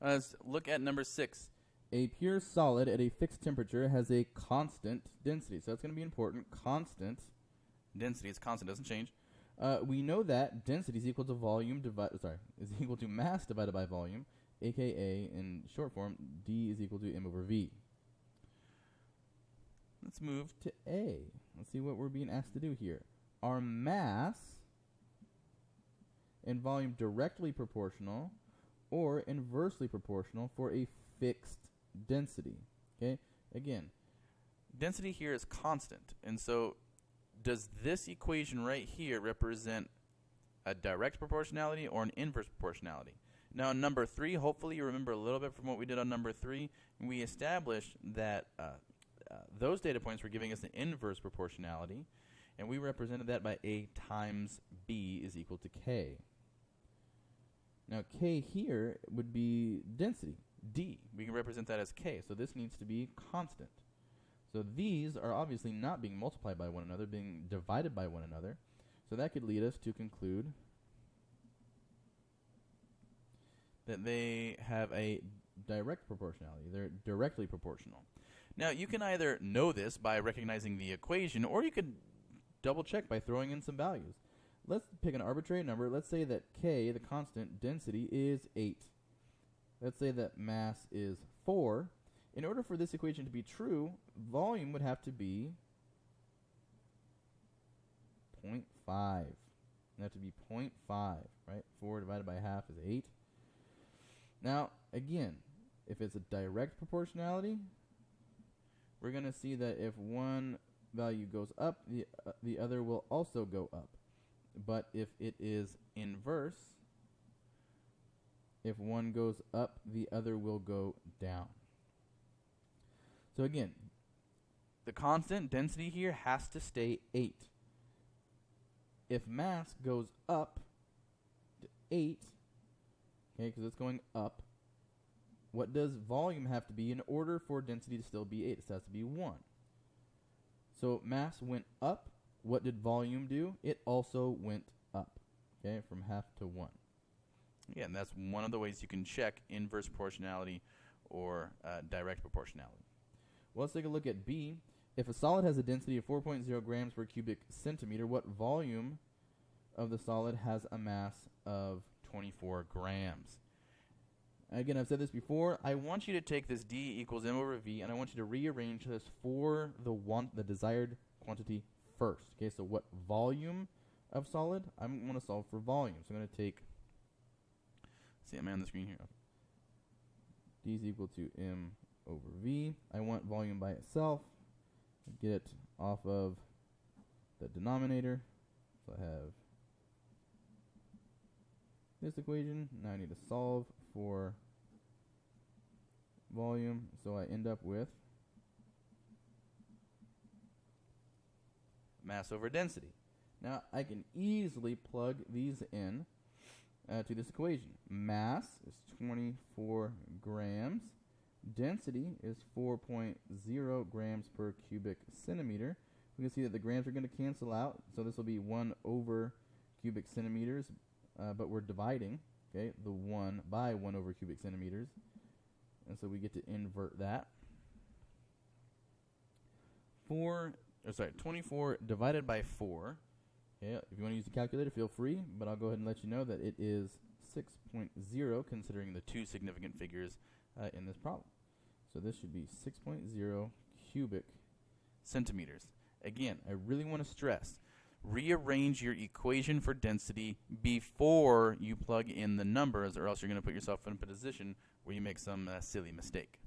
Let's look at number 6. A pure solid at a fixed temperature has a constant density. So that's going to be important. Constant Density is constant, doesn't change. we know that density is equal to is equal to mass divided by volume, aka in short form, D is equal to m over v. Let's move to A. Let's see what we're being asked to do here. Are mass and volume directly proportional or inversely proportional for a fixed density? Okay, again, density here is constant, and so does this equation right here represent a direct proportionality or an inverse proportionality? Now, in number 3, hopefully you remember a little bit from what we did on number 3. We established that those data points were giving us an inverse proportionality, and we represented that by A times B is equal to K. Now, K here would be density, D. We can represent that as K, so this needs to be constant. So these are obviously not being multiplied by one another, being divided by one another. So that could lead us to conclude that they have a direct proportionality. They're directly proportional. Now, you can either know this by recognizing the equation, or you could double check by throwing in some values. Let's pick an arbitrary number. Let's say that K, the constant density, is 8. Let's say that mass is 4. In order for this equation to be true, volume would have to be 0.5. It would have to be 0.5, right? 4 divided by half is 8. Now, again, if it's a direct proportionality, we're going to see that if one value goes up, the other will also go up. But if it is inverse, if one goes up, the other will go down. So again, the constant density here has to stay 8. If mass goes up to 8, okay, because it's going up, what does volume have to be in order for density to still be 8? It has to be 1. So mass went up. What did volume do? It also went up, okay, from half to 1. Yeah, and that's one of the ways you can check inverse proportionality or direct proportionality. Well, let's take a look at B. If a solid has a density of 4.0 grams per cubic centimeter, what volume of the solid has a mass of 24 grams? Again, I've said this before. I want you to take this D equals m over v, and I want you to rearrange this for the desired quantity first. Okay, so what volume of solid? I'm going to solve for volume. So I'm going to take, see, I'm on the screen here. D is equal to m over v. I want volume by itself. Get it off of the denominator. So I have this equation. Now I need to solve for volume. So I end up with mass over density. Now I can easily plug these in to this equation. Mass is 24 grams. Density is 4.0 grams per cubic centimeter. We can see that the grams are going to cancel out, so this will be 1 over cubic centimeters, but we're dividing, okay, the 1 by 1 over cubic centimeters, and so we get to invert that. 24 divided by 4. Okay, if you want to use the calculator, feel free, but I'll go ahead and let you know that it is 6.0, considering the two significant figures in this problem. So this should be 6.0 cubic centimeters. Again, I really want to stress, rearrange your equation for density before you plug in the numbers, or else you're going to put yourself in a position where you make some silly mistake.